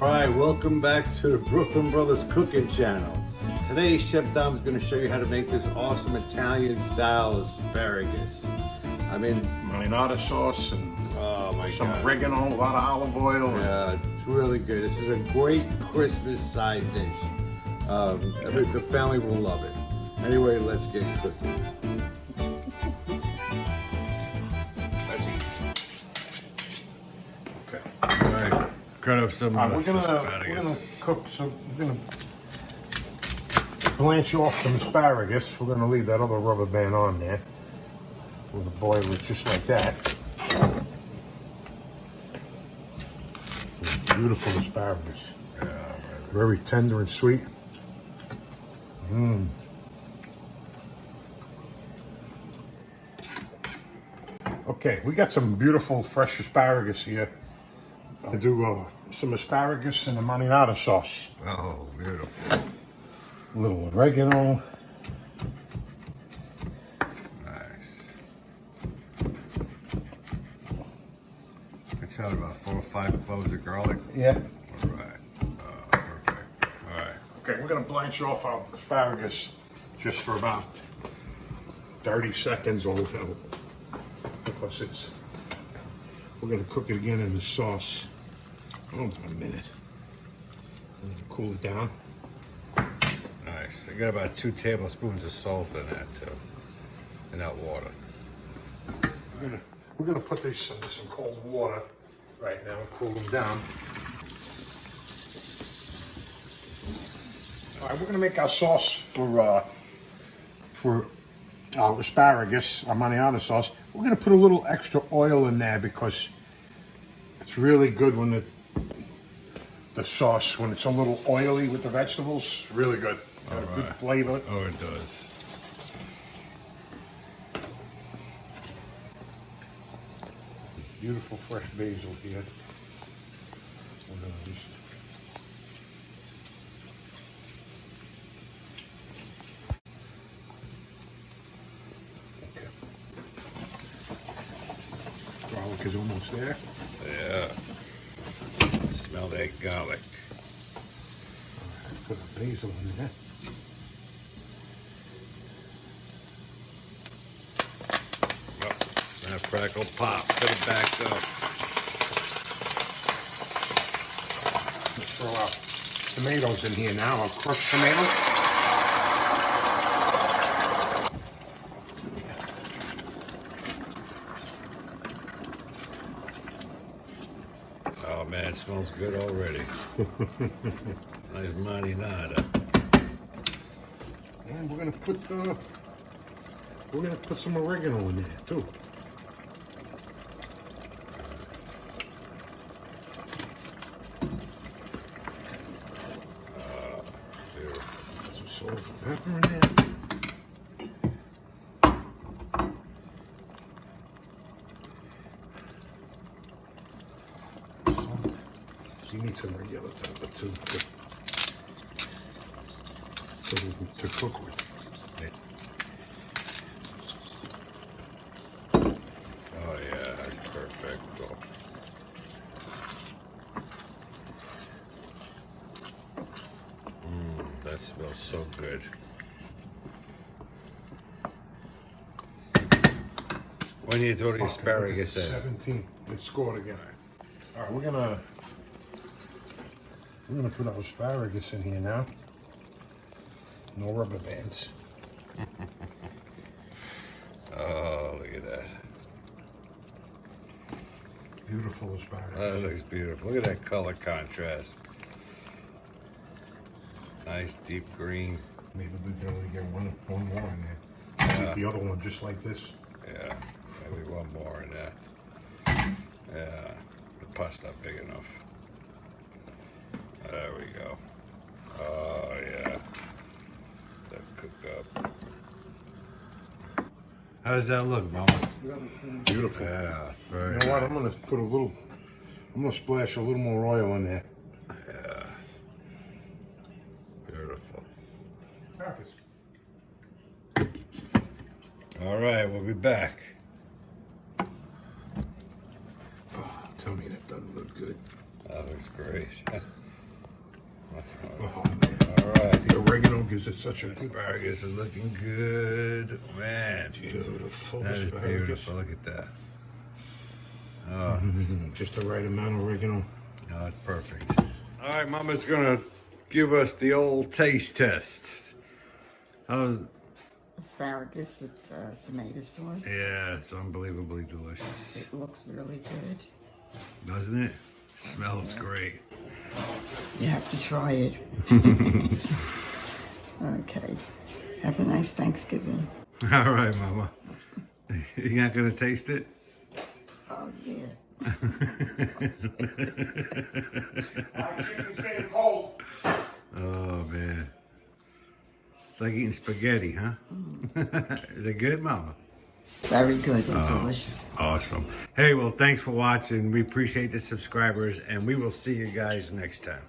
Alright, welcome back to the Brooklyn Brothers Cooking Channel. Today, Chef Dom's going to show you how to make this awesome Italian style asparagus. I mean, marinara sauce and some God. oregano, a lot of olive oil. Yeah, it's really good. This is a great Christmas side dish. The family will love it. Anyway, let's get cooking. Let's eat. Okay. Alright, cut up some We're gonna cook some. We're gonna blanch off some asparagus. We're gonna leave that other rubber band on there. We're gonna boil it just like that. Beautiful asparagus. Yeah, very tender and sweet. Okay, we got some beautiful fresh asparagus here. I do some asparagus and a marinara sauce. Oh, beautiful. A little oregano. Nice. I shot about 4 or 5 cloves of garlic. Yeah. All right. Perfect. All right. Okay, we're gonna blanch off our asparagus just for about 30 seconds or whatever. Because we're gonna cook it again in the sauce. Oh, about a minute. I'm gonna cool it down. Nice. I got about 2 tablespoons of salt in that too, in that water. We're gonna put these into some cold water right now and cool them down. All right, we're gonna make our sauce for our asparagus, our marinara sauce. We're gonna put a little extra oil in there because it's really good when the sauce, when it's a little oily with the vegetables, really good. Got a good flavor. Oh, it does. Beautiful fresh basil here. We're gonna just garlic is almost there. Yeah. Smell that garlic. Put the basil in there. Oh, that crackle pop. Put it back up. Let's throw our tomatoes in here now. Our crushed tomatoes. Oh man, it smells good already. Nice marinara. And we're gonna put some oregano in there too. Put some salt and pepper in there. Salt. You need some regular pepper too. To cook with. Oh yeah, that's perfect. That smells so good. When you throw the asparagus in? 17. It scored again. All right, we're gonna put our asparagus in here now. No rubber bands. Oh, look at that. Beautiful asparagus. That looks beautiful. Look at that color contrast. Nice deep green. Maybe we can only get one more in there. Keep the other one just like this. Yeah, maybe one more in that. Yeah, the pot's not big enough. There we go. Oh yeah, that cooked up. How does that look, Mama? Beautiful. Yeah, very You know what? nice. I'm gonna splash a little more oil in there. Yeah, beautiful. All right, we'll be back. Oh, tell me that doesn't look good. That looks great. Oh, man. All right. The oregano gives it such a good Asparagus is looking good, man. beautiful That is asparagus. beautiful. Look at that. Just the right amount of oregano. Oh, it's perfect. All right, Mama's gonna give us the old taste test. How's? Asparagus with tomato sauce. Yeah, it's unbelievably delicious, It looks really good. doesn't it? Smells great. You have to try it. Okay. Have a nice Thanksgiving. All right, Mama. You're not gonna taste it? Oh, yeah. Chicken's getting cold. Oh man, it's like eating spaghetti, huh? Is it good, Mama? Very good and delicious. Awesome. Hey, well, thanks for watching. We appreciate the subscribers, and we will see you guys next time.